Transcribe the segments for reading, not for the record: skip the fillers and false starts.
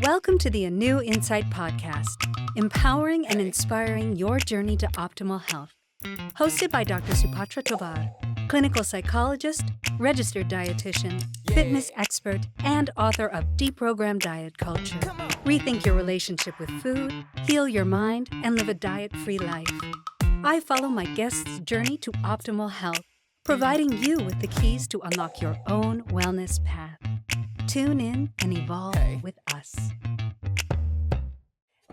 Welcome to the ANEW Insight Podcast, empowering and inspiring your journey to optimal health. Hosted by Dr. Supatra Tovar, clinical psychologist, registered dietitian, fitness expert, and author of Deprogram Diet Culture. Rethink your relationship with food, heal your mind, and live a diet-free life. I follow my guests' journey to optimal health, providing you with the keys to unlock your own wellness path. Tune in and evolve with us.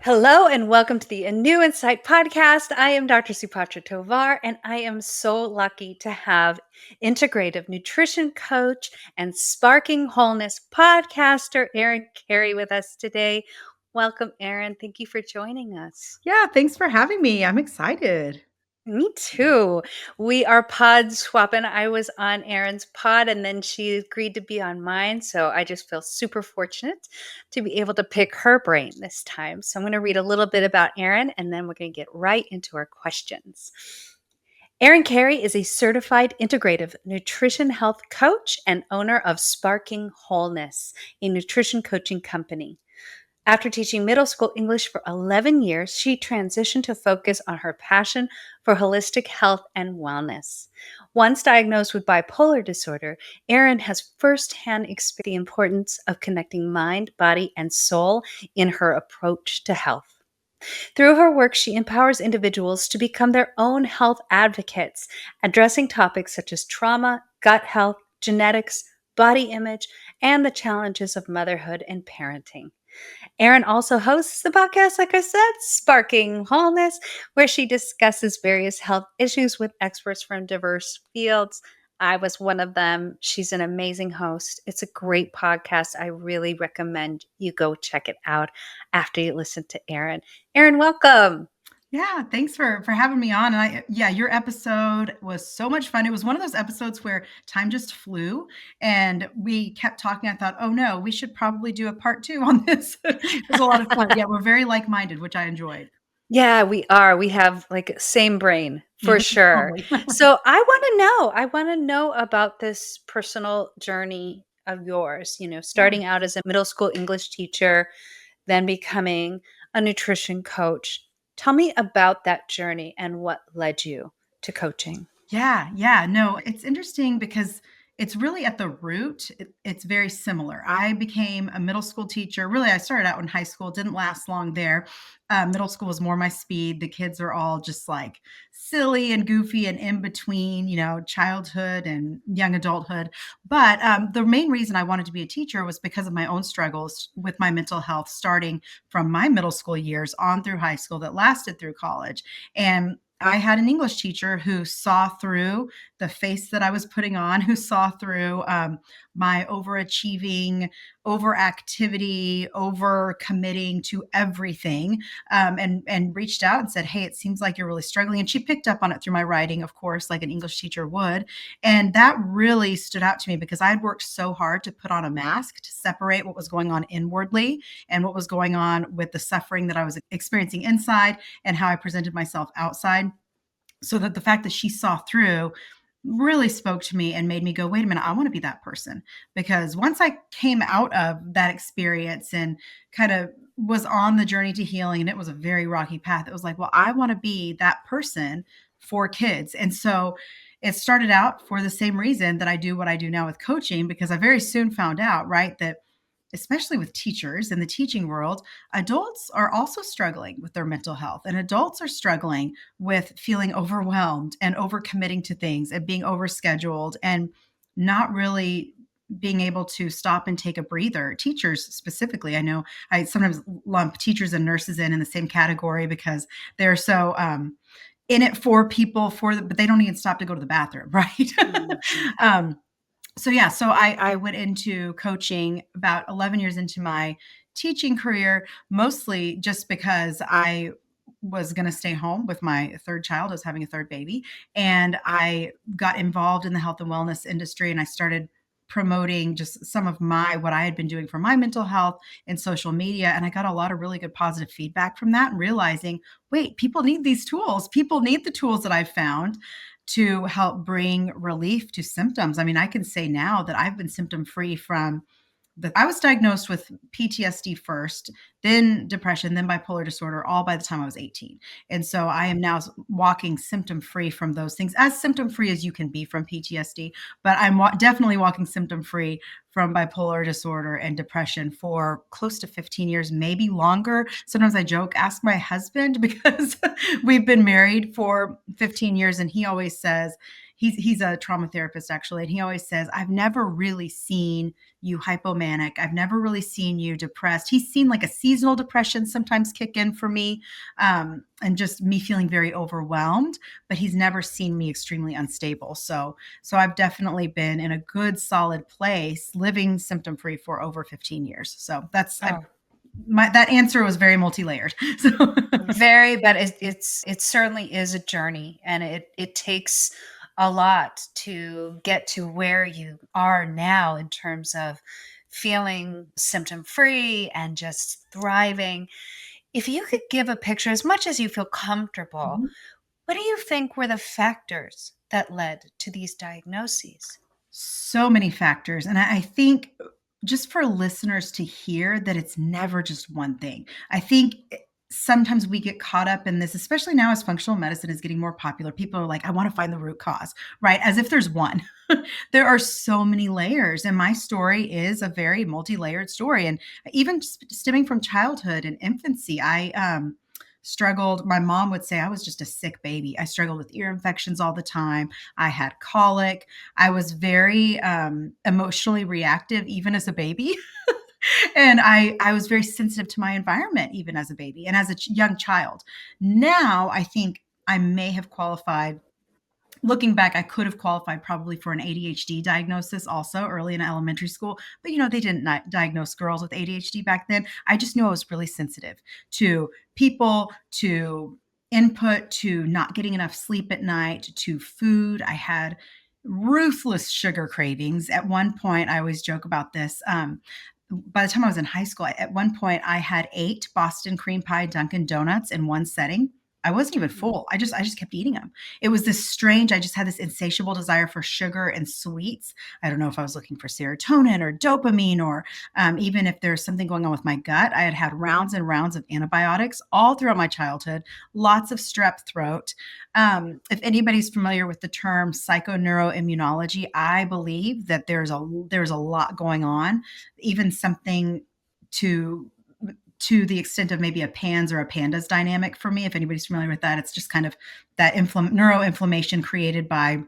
Hello and welcome to the ANEW Insight Podcast. I am Dr. Supatra Tovar, and I am so lucky to have integrative nutrition coach and sparking wholeness podcaster Erin Kerry with us today. Welcome, Erin. Thank you for joining us. Yeah, thanks for having me. I'm excited. Me too. We are pod swapping. I was on Erin's pod and then she agreed to be on mine. So I just feel super fortunate to be able to pick her brain this time. So I'm going to read a little bit about Erin and then we're going to get right into our questions. Erin Kerry is a certified integrative nutrition health coach and owner of Sparking Wholeness, a nutrition coaching company. After teaching middle school English for 11 years, she transitioned to focus on her passion for holistic health and wellness. Once diagnosed with bipolar disorder, Erin has firsthand experienced the importance of connecting mind, body, and soul in her approach to health. Through her work, she empowers individuals to become their own health advocates, addressing topics such as trauma, gut health, genetics, body image, and the challenges of motherhood and parenting. Erin also hosts the podcast, like I said, Sparking Wholeness, where she discusses various health issues with experts from diverse fields. I was one of them. She's an amazing host. It's a great podcast. I really recommend you go check it out after you listen to Erin. Erin, welcome. Yeah, thanks for having me on. And your episode was so much fun. It was one of those episodes where time just flew and we kept talking. I thought, oh no, we should probably do a part 2 on this. It was a lot of fun. Yeah, we're very like-minded, which I enjoyed. Yeah, we are. We have like same brain for sure. So I want to know about this personal journey of yours, starting out as a middle school English teacher, then becoming a nutrition coach. Tell me about that journey and what led you to coaching. Yeah. No, it's interesting because it's really at the root. It's very similar. I became a middle school teacher. Really, I started out in high school, didn't last long there. Middle school was more my speed. The kids are all just like silly and goofy and in between, childhood and young adulthood. But the main reason I wanted to be a teacher was because of my own struggles with my mental health, starting from my middle school years on through high school that lasted through college. And I had an English teacher who saw through the face that I was putting on, who saw through my overachieving, overactivity, over committing to everything, and reached out and said, hey, it seems like you're really struggling. And she picked up on it through my writing, of course, like an English teacher would. And that really stood out to me because I had worked so hard to put on a mask to separate what was going on inwardly and what was going on with the suffering that I was experiencing inside and how I presented myself outside. So that the fact that she saw through really spoke to me and made me go, wait a minute, I want to be that person. Because once I came out of that experience and kind of was on the journey to healing, and it was a very rocky path, it was like, well, I want to be that person for kids. And so it started out for the same reason that I do what I do now with coaching, because I very soon found out, right, that especially with teachers in the teaching world, adults are also struggling with their mental health, and adults are struggling with feeling overwhelmed and overcommitting to things and being overscheduled and not really being able to stop and take a breather. Teachers specifically, I know I sometimes lump teachers and nurses in the same category because they're so in it for people, but they don't even stop to go to the bathroom, right? Mm-hmm. So I went into coaching about 11 years into my teaching career, mostly just because I was going to stay home with my third child. I was having a third baby, and I got involved in the health and wellness industry, and I started promoting just some of what I had been doing for my mental health in social media. And I got a lot of really good positive feedback from that, and realizing, wait, people need these tools. People need the tools that I've found to help bring relief to symptoms. I mean, I can say now that I've been symptom free from I was diagnosed with PTSD first, then depression, then bipolar disorder, all by the time I was 18. And so I am now walking symptom free from those things, as symptom free as you can be from PTSD. But I'm definitely walking symptom free from bipolar disorder and depression for close to 15 years, maybe longer. Sometimes I joke, ask my husband, because we've been married for 15 years, and he always says, he's a trauma therapist actually, and he always says, I've never really seen you hypomanic. I've never really seen you depressed. He's seen like a seasonal depression sometimes kick in for me, and just me feeling very overwhelmed, but he's never seen me extremely unstable. So I've definitely been in a good, solid place, living symptom free for over 15 years. So that's, that answer was very multi-layered. So very, but it certainly is a journey, and it takes a lot to get to where you are now in terms of feeling symptom free and just thriving. If you could give a picture, as much as you feel comfortable, what do you think were the factors that led to these diagnoses? So many factors. And I think, just for listeners to hear, that it's never just one thing. I think sometimes we get caught up in this, especially now as functional medicine is getting more popular. People are like, I want to find the root cause, right? As if there's one. There are so many layers. And my story is a very multi-layered story. And even stemming from childhood and infancy, I struggled. My mom would say I was just a sick baby. I struggled with ear infections all the time. I had colic. I was very emotionally reactive, even as a baby. And I was very sensitive to my environment, even as a baby and as a young child. Now, I think I may have qualified. Looking back, I could have qualified probably for an ADHD diagnosis also early in elementary school. But, they didn't diagnose girls with ADHD back then. I just knew I was really sensitive to people, to input, to not getting enough sleep at night, to food. I had ruthless sugar cravings. At one point, I always joke about this. By the time I was in high school, at one point I had 8 Boston cream pie Dunkin' Donuts in one setting. I wasn't even full. I just kept eating them. It was this strange, I just had this insatiable desire for sugar and sweets. I don't know if I was looking for serotonin or dopamine, or even if there's something going on with my gut. I had had rounds and rounds of antibiotics all throughout my childhood, lots of strep throat. If anybody's familiar with the term psychoneuroimmunology, I believe that there's a lot going on, even something to the extent of maybe a PANS or a PANDAS dynamic for me. If anybody's familiar with that, it's just kind of that neuroinflammation created by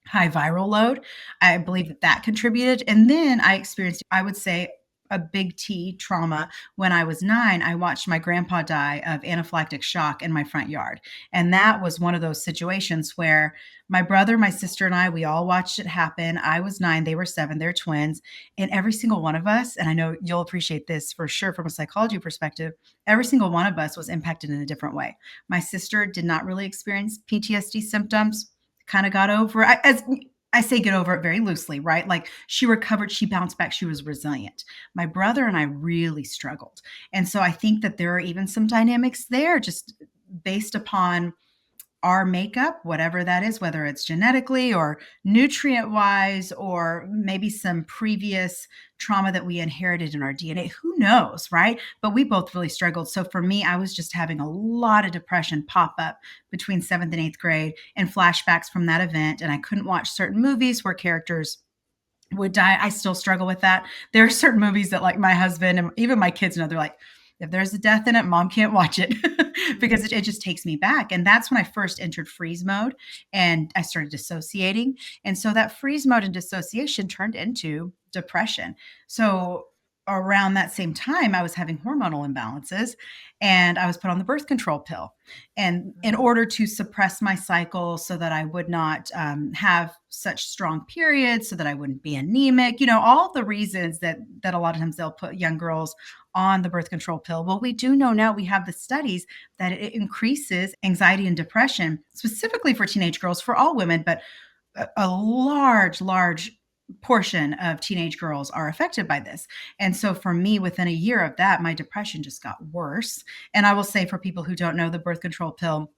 high viral load. I believe that contributed. And then I experienced, I would say, a big T trauma. When I was 9, I watched my grandpa die of anaphylactic shock in my front yard. And that was one of those situations where my brother, my sister, and I, we all watched it happen. I was 9, they were 7, they're twins. And every single one of us, and I know you'll appreciate this for sure from a psychology perspective, every single one of us was impacted in a different way. My sister did not really experience PTSD symptoms, kind of got over it. As I say, get over it very loosely, right? Like, she recovered, she bounced back, she was resilient. My brother and I really struggled. And so I think that there are even some dynamics there, just based upon our makeup, whatever that is, whether it's genetically or nutrient wise, or maybe some previous trauma that we inherited in our DNA. Who knows, right? But we both really struggled. So for me, I was just having a lot of depression pop up between 7th and 8th grade, and flashbacks from that event. And I couldn't watch certain movies where characters would die. I still struggle with that. There are certain movies that, like, my husband and even my kids know, they're like, if there's a death in it, mom can't watch it because it just takes me back. And that's when I first entered freeze mode and I started dissociating. And so that freeze mode and dissociation turned into depression. So around that same time, I was having hormonal imbalances and I was put on the birth control pill. And in order to suppress my cycle so that I would not have such strong periods, so that I wouldn't be anemic, all the reasons that a lot of times they'll put young girls on the birth control pill. Well, we do know now, we have the studies that it increases anxiety and depression, specifically for teenage girls, for all women, but a large portion of teenage girls are affected by this. And so for me, within a year of that, my depression just got worse. And I will say, for people who don't know, the birth control pill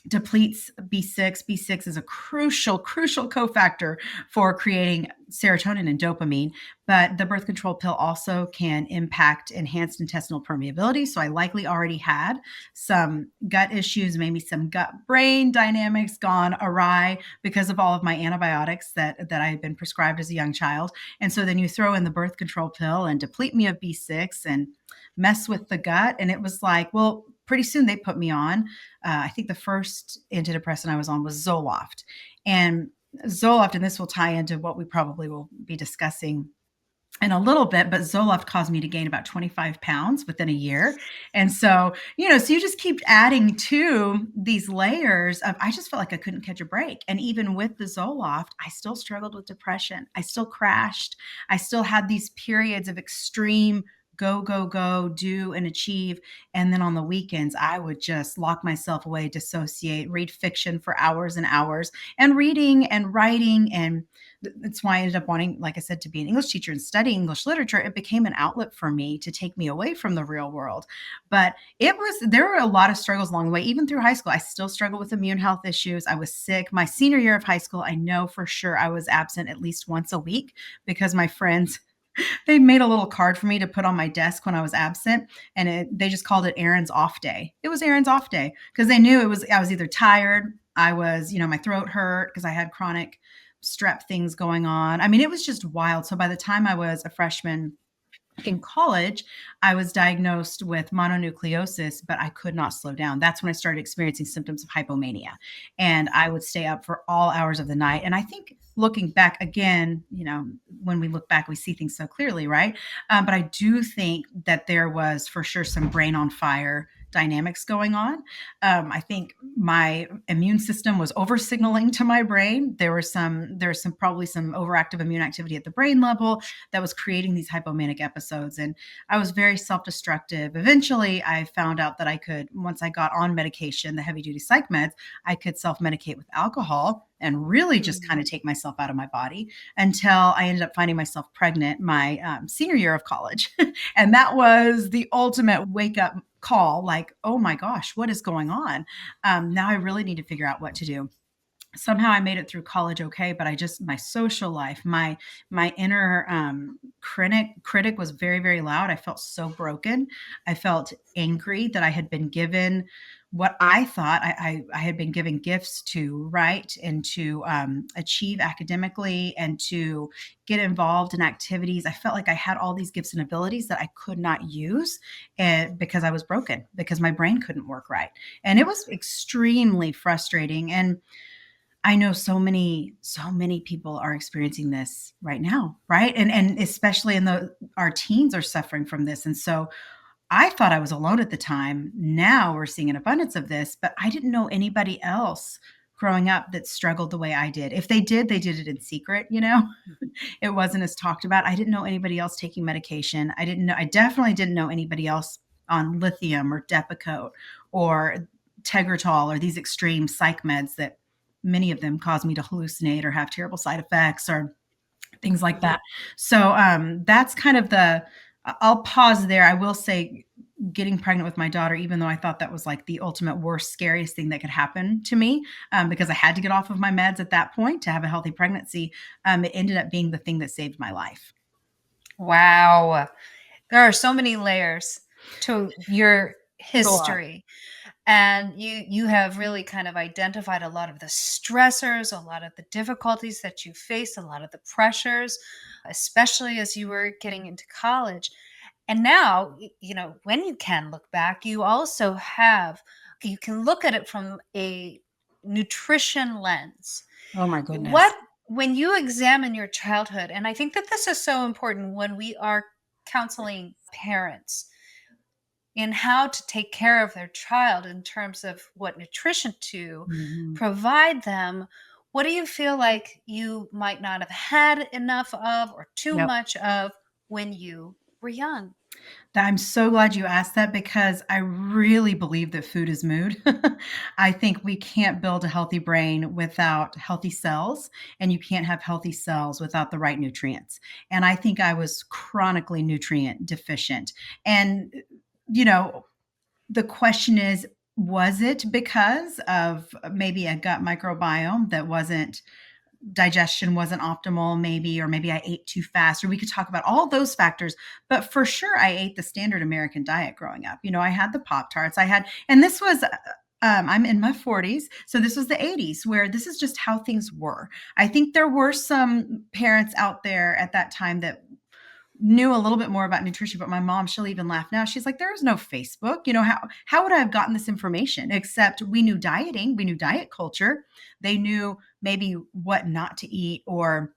depletes B6. B6 is a crucial cofactor for creating serotonin and dopamine. But the birth control pill also can impact enhanced intestinal permeability. So I likely already had some gut issues, maybe some gut brain dynamics gone awry because of all of my antibiotics that I had been prescribed as a young child. And so then you throw in the birth control pill and deplete me of B6 and mess with the gut. And it was like, well, pretty soon they put me on. I think the first antidepressant I was on was Zoloft. And Zoloft, and this will tie into what we probably will be discussing in a little bit, but Zoloft caused me to gain about 25 pounds within a year. And so, so you just keep adding to these layers of, I just felt like I couldn't catch a break. And even with the Zoloft, I still struggled with depression. I still crashed. I still had these periods of extreme go, go, go, do and achieve. And then on the weekends, I would just lock myself away, dissociate, read fiction for hours and hours, and reading and writing. And that's why I ended up wanting, like I said, to be an English teacher and study English literature. It became an outlet for me to take me away from the real world. But there were a lot of struggles along the way. Even through high school, I still struggled with immune health issues. I was sick. My senior year of high school, I know for sure I was absent at least once a week because my friends, they made a little card for me to put on my desk when I was absent, and they just called it Erin's off day. It was Erin's off day because they knew I was either tired, I was, my throat hurt because I had chronic strep things going on. I mean, it was just wild. So by the time I was a freshman in college, I was diagnosed with mononucleosis, but I could not slow down. That's when I started experiencing symptoms of hypomania. And I would stay up for all hours of the night. And I think looking back again, when we look back, we see things so clearly, right? But I do think that there was for sure some brain on fire dynamics going on. I think my immune system was over signaling to my brain. There was probably some overactive immune activity at the brain level that was creating these hypomanic episodes. And I was very self-destructive. Eventually, I found out that I could, once I got on medication, the heavy duty psych meds, I could self-medicate with alcohol and really just kind of take myself out of my body until I ended up finding myself pregnant my senior year of college. And that was the ultimate wake up call, like, oh my gosh, what is going on? Now I really need to figure out what to do. Somehow I made it through college okay, but my social life, my inner critic was very, very loud. I felt so broken. I felt angry that I had been given what I thought I had been given gifts to write and to achieve academically and to get involved in activities. I felt like I had all these gifts and abilities that I could not use because I was broken, because my brain couldn't work right. And it was extremely frustrating. And I know so many people are experiencing this right now, right? And especially our teens are suffering from this. And so I thought I was alone at the time. Now we're seeing an abundance of this, but I didn't know anybody else growing up that struggled the way I did. If they did it in secret, It wasn't as talked about. I didn't know anybody else taking medication. I definitely didn't know anybody else on lithium or Depakote or Tegretol or these extreme psych meds that many of them cause me to hallucinate or have terrible side effects or things like that. So that's kind of I'll pause there. I will say getting pregnant with my daughter, even though I thought that was like the ultimate worst, scariest thing that could happen to me, because I had to get off of my meds at that point to have a healthy pregnancy, it ended up being the thing that saved my life. Wow. There are so many layers to your history. And you have really kind of identified a lot of the stressors, a lot of the difficulties that you faced, a lot of the pressures, especially as you were getting into college. And now, when you can look back, you can look at it from a nutrition lens. Oh my goodness. When you examine your childhood, and I think that this is so important when we are counseling parents in how to take care of their child in terms of what nutrition to provide them, what do you feel like you might not have had enough of or too much of when you were young? I'm so glad you asked that because I really believe that food is mood. I think we can't build a healthy brain without healthy cells, and you can't have healthy cells without the right nutrients. And I think I was chronically nutrient deficient. And, the question is, Was it because of maybe a gut microbiome that wasn't digestion wasn't optimal maybe, or maybe I ate too fast, or we could talk about all those factors. But for sure, I ate the standard American diet growing up. You know, I had the Pop-Tarts, and this was, I'm in my 40s. So this was the 80s where this is just how things were. I think there were some parents out there at that time that knew a little bit more about nutrition, but my mom, she'll even laugh now. She's like, there is no Facebook. You know, how would I have gotten this information? Except we knew dieting, we knew diet culture. They knew maybe what not to eat, or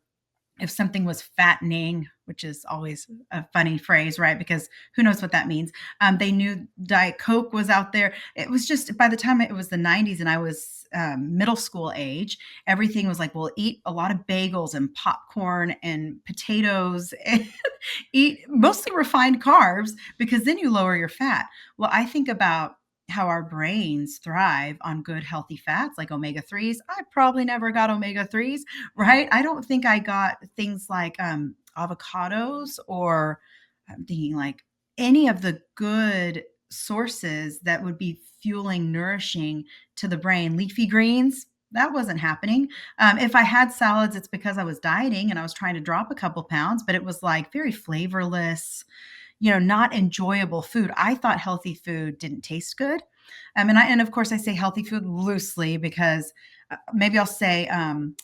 if something was fattening, which is always a funny phrase, right? Because who knows what that means. They knew Diet Coke was out there. It was just, by the time it was the 90s and I was middle school age, everything was like, well, eat a lot of bagels and popcorn and potatoes and eat mostly refined carbs, because then you lower your fat. Well, I think about how our brains thrive on good healthy fats like omega-3s. I probably never got omega-3s, right? I don't think I got things like avocados, or I'm thinking like any of the good sources that would be fueling, nourishing to the brain. Leafy greens, that wasn't happening. If I had salads, it's because I was dieting and I was trying to drop a couple pounds, but it was like very flavorless, you know, not enjoyable food. I thought healthy food didn't taste good. And of course I say healthy food loosely because maybe I'll say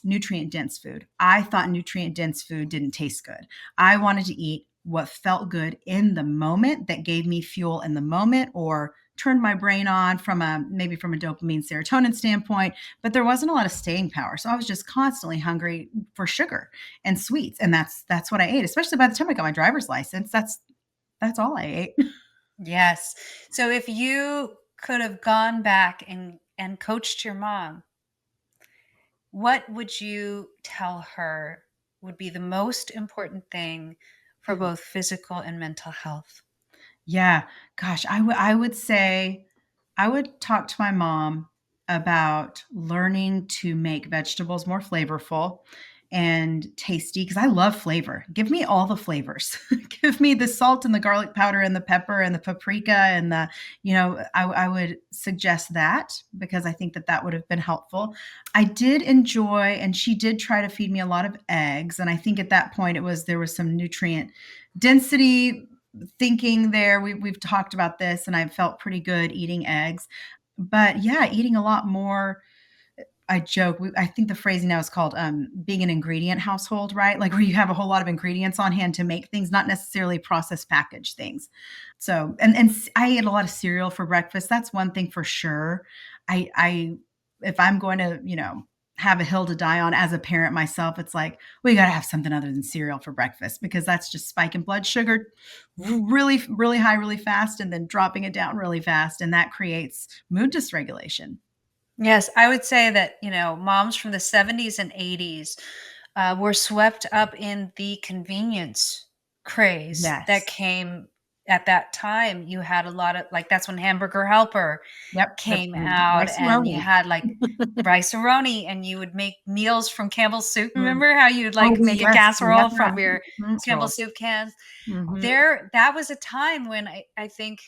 nutrient dense food. I thought nutrient dense food didn't taste good. I wanted to eat what felt good in the moment, that gave me fuel in the moment, or turned my brain on from maybe from a dopamine serotonin standpoint, but there wasn't a lot of staying power. So I was just constantly hungry for sugar and sweets. And that's what I ate, especially by the time I got my driver's license. That's all I ate. Yes. So if you could have gone back and coached your mom, what would you tell her would be the most important thing for both physical and mental health? Yeah. Gosh, I would say I would talk to my mom about learning to make vegetables more flavorful and tasty, because I love flavor. Give me all the flavors. Give me the salt and the garlic powder and the pepper and the paprika and the, you know, I would suggest that, because I think that that would have been helpful. I did enjoy, and she did try to feed me a lot of eggs. And I think at that point there was some nutrient density thinking there. We've talked about this, and I felt pretty good eating eggs. But yeah, eating a lot more. I joke. I think the phrasing now is called being an ingredient household, right? Like where you have a whole lot of ingredients on hand to make things, not necessarily processed packaged things. So, and I ate a lot of cereal for breakfast. That's one thing for sure. I if I'm going to, you know, have a hill to die on as a parent myself, it's like, we got to have something other than cereal for breakfast, because that's just spiking blood sugar really, really high, really fast, and then dropping it down really fast. And that creates mood dysregulation. Yes, I would say that, moms from the 70s and 80s were swept up in the convenience craze that Yes. came at that time. You had a lot of, like, that's when Hamburger Helper Yep. came out, and you Rice-A-Roni. had like rice-a-roni, and you would make meals from Campbell's soup. Mm. Remember how you'd Oh, like make a yes, casserole never from your Campbell rolls. soup cans? Mhm. That was a time when I think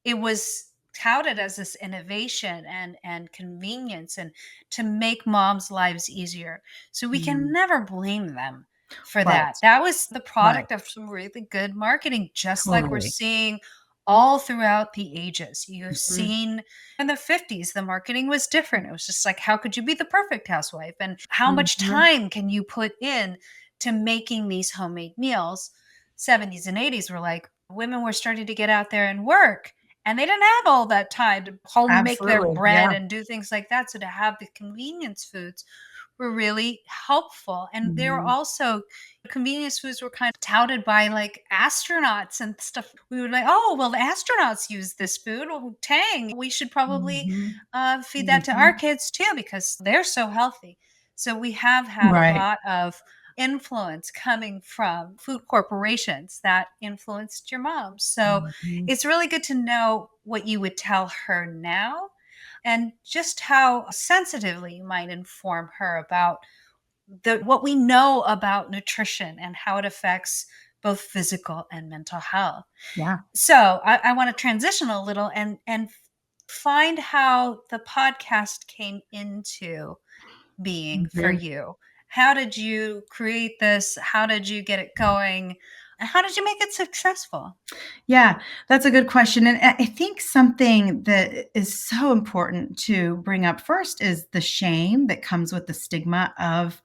it was touted as this innovation and convenience, and to make moms' lives easier. So we can Mm. never blame them for Right, that. That was the right. product of some really good marketing, just like we're Totally. seeing all throughout the ages. You've Mhm. seen in the 50s, the marketing was different. It was just like, how could you be the perfect housewife? And how much Mhm. time can you put in to making these homemade meals? 70s and 80s were like, women were starting to get out there and work, and they didn't have all that time to home make their Absolutely, bread yeah. and do things like that. So to have the convenience foods were really helpful. And they were Mhm. also, convenience foods were kind of touted by like astronauts and stuff. We would like, oh, well, the astronauts use this food. Oh, Tang, we should probably Mhm. feed that to our Mhm. kids too, because they're so healthy. So we have had a Right. lot of influence coming from food corporations that influenced your mom. So Mhm. it's really good to know what you would tell her now, and just how sensitively you might inform her about what we know about nutrition and how it affects both physical and mental health. Yeah. So I want to transition a little and find how the podcast came into being for Mhm. you. How did you create this? How did you get it going? And how did you make it successful? Yeah, that's a good question. And I think something that is so important to bring up first is the shame that comes with the stigma of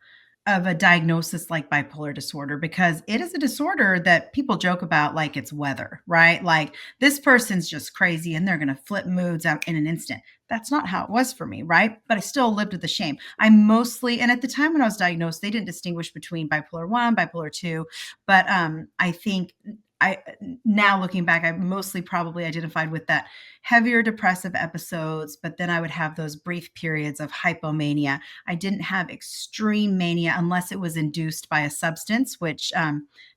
a diagnosis like bipolar disorder, because it is a disorder that people joke about like it's weather, right? Like this person's just crazy and they're going to flip moods out in an instant. That's not how it was for me, right? But I still lived with the shame. I mostly, and at the time when I was diagnosed, they didn't distinguish between bipolar 1, bipolar 2, but I think I now looking back, I mostly probably identified with that heavier depressive episodes, but then I would have those brief periods of hypomania. I didn't have extreme mania unless it was induced by a substance, which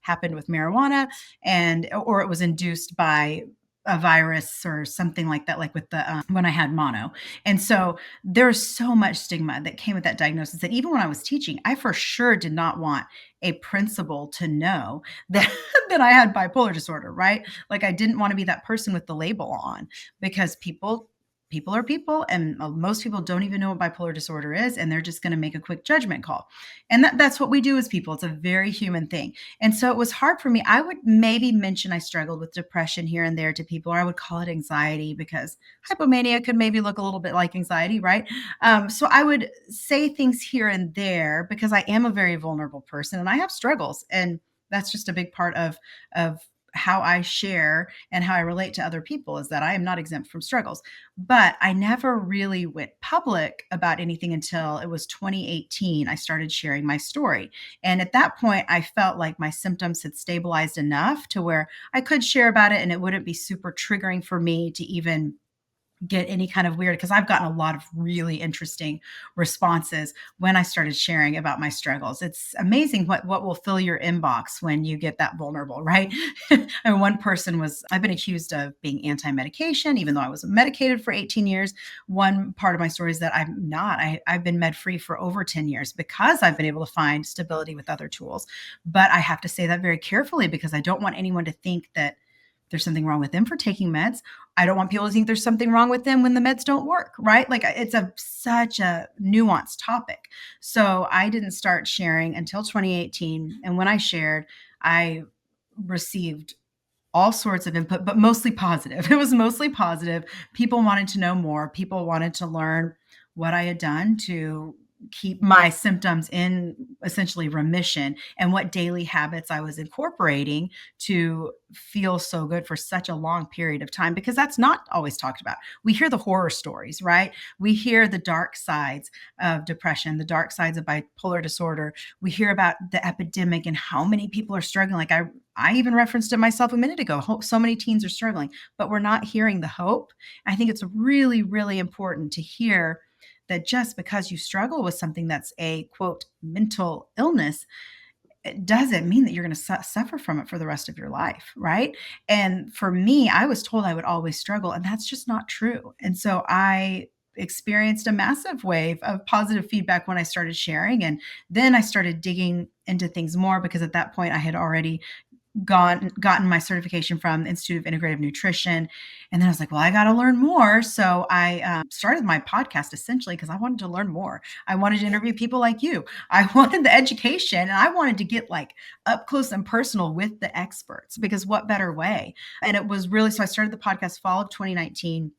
happened with marijuana, and or it was induced by a virus or something like that, like with the when I had mono. And so there's so much stigma that came with that diagnosis that even when I was teaching, I for sure did not want a principal to know that that I had bipolar disorder, right? Like I didn't want to be that person with the label on, because people are people, and most people don't even know what bipolar disorder is, and they're just going to make a quick judgment call. And that's what we do as people. It's a very human thing. And so it was hard for me. I would maybe mention I struggled with depression here and there to people, or I would call it anxiety, because hypomania could maybe look a little bit like anxiety, right? So I would say things here and there because I am a very vulnerable person and I have struggles, and that's just a big part of how I share and how I relate to other people, is that I am not exempt from struggles. But I never really went public about anything until it was 2018. I started sharing my story. And at that point, I felt like my symptoms had stabilized enough to where I could share about it and it wouldn't be super triggering for me to even get any kind of weird, because I've gotten a lot of really interesting responses when I started sharing about my struggles. It's amazing what will fill your inbox when you get that vulnerable, right? And one person was, I've been accused of being anti-medication, even though I was medicated for 18 years. One part of my story is that I'm not. I've been med free for over 10 years because I've been able to find stability with other tools. But I have to say that very carefully because I don't want anyone to think that there's something wrong with them for taking meds. I don't want people to think there's something wrong with them when the meds don't work, right? Like it's such a nuanced topic. So I didn't start sharing until 2018. And when I shared, I received all sorts of input, but mostly positive. It was mostly positive. People wanted to know more. People wanted to learn what I had done to keep my symptoms in essentially remission, and what daily habits I was incorporating to feel so good for such a long period of time, because that's not always talked about. We hear the horror stories, right? We hear the dark sides of depression, the dark sides of bipolar disorder. We hear about the epidemic and how many people are struggling. Like I even referenced it myself a minute ago. So many teens are struggling, but we're not hearing the hope. I think it's really, really important to hear that just because you struggle with something that's a quote mental illness, it doesn't mean that you're going to suffer from it for the rest of your life, right? And for me, I was told I would always struggle, and that's just not true. And so I experienced a massive wave of positive feedback when I started sharing, and then I started digging into things more, because at that point I had already gotten my certification from the Institute of Integrative Nutrition. And then I was like, well, I got to learn more. So I started my podcast essentially because I wanted to learn more. I wanted to interview people like you. I wanted the education, and I wanted to get like up close and personal with the experts, because what better way? And it was really, so I started the podcast fall of 2019.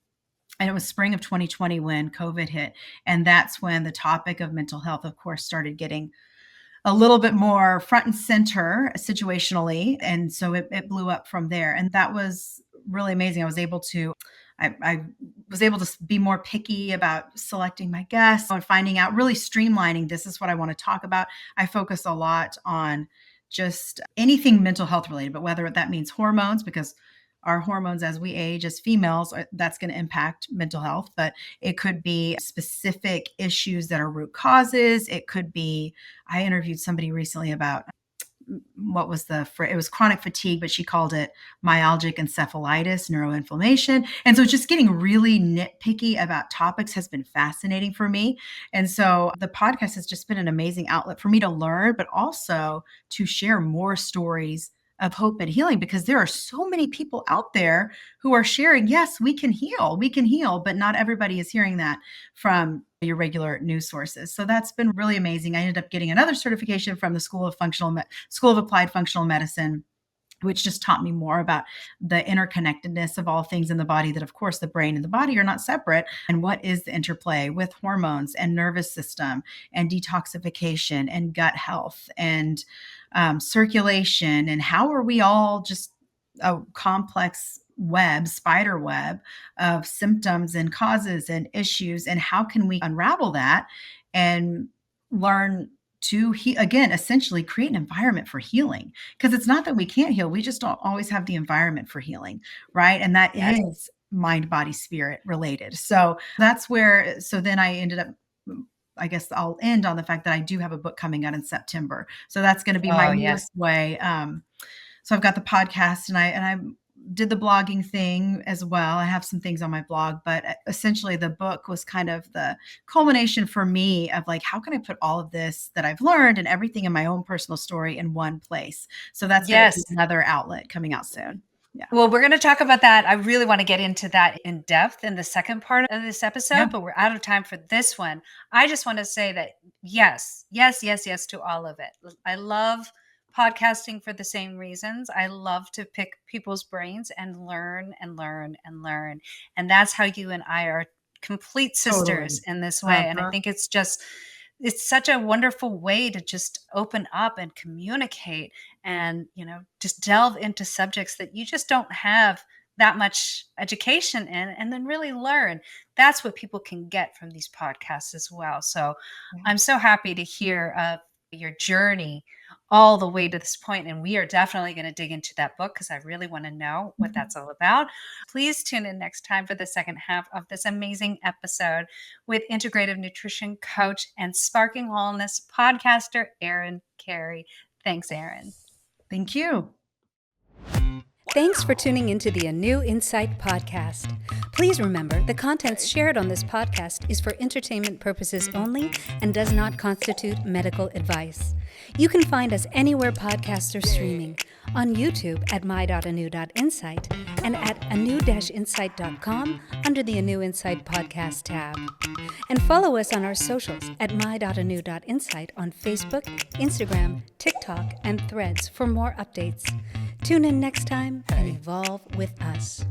And it was spring of 2020 when COVID hit. And that's when the topic of mental health, of course, started getting a little bit more front and center situationally. And so it blew up from there. And that was really amazing. I was able to be more picky about selecting my guests and finding out, really streamlining, this is what I want to talk about. I focus a lot on just anything mental health related, but whether that means hormones, because our hormones as we age as females, that's going to impact mental health, but it could be specific issues that are root causes. It could be, I interviewed somebody recently about it was chronic fatigue, but she called it myalgic encephalitis, neuroinflammation. And so just getting really nitpicky about topics has been fascinating for me. And so the podcast has just been an amazing outlet for me to learn, but also to share more stories of hope and healing, because there are so many people out there who are sharing, yes, we can heal, but not everybody is hearing that from your regular news sources. So that's been really amazing. I ended up getting another certification from the School of Applied Functional Medicine, which just taught me more about the interconnectedness of all things in the body, that of course the brain and the body are not separate, and what is the interplay with hormones and nervous system and detoxification and gut health and circulation, and how are we all just a complex spider web of symptoms and causes and issues, and how can we unravel that and learn to again, essentially create an environment for healing, because it's not that we can't heal, we just don't always have the environment for healing, right? And that is mind, body, spirit related. So that's where, so then I ended up, I guess I'll end on the fact that I do have a book coming out in September. So that's going to be my newest way. So I've got the podcast, and I did the blogging thing as well. I have some things on my blog, but essentially the book was kind of the culmination for me of like, how can I put all of this that I've learned and everything in my own personal story in one place? So that's going to be another outlet coming out soon. Yeah. Well, we're going to talk about that. I really want to get into that in depth in the second part of this episode, but we're out of time for this one. I just want to say that yes to all of it. I love podcasting for the same reasons. I love to pick people's brains and learn and learn and learn. And that's how you and I are complete sisters in this way. And I think it's such a wonderful way to just open up and communicate and, just delve into subjects that you just don't have that much education in, and then really learn. That's what people can get from these podcasts as well. So I'm so happy to hear your journey all the way to this point. And we are definitely going to dig into that book because I really want to know what that's all about. Please tune in next time for the second half of this amazing episode with integrative nutrition coach and sparking wholeness podcaster, Erin Kerry. Thanks, Erin. Thank you. Thanks for tuning into the ANEW Insight Podcast. Please remember, the contents shared on this podcast is for entertainment purposes only and does not constitute medical advice. You can find us anywhere podcasts are streaming, on YouTube at my.anew.insight and at anew-insight.com under the ANEW Insight Podcast tab. And follow us on our socials at my.anew.insight on Facebook, Instagram, TikTok, and Threads for more updates. Tune in next time and evolve with us.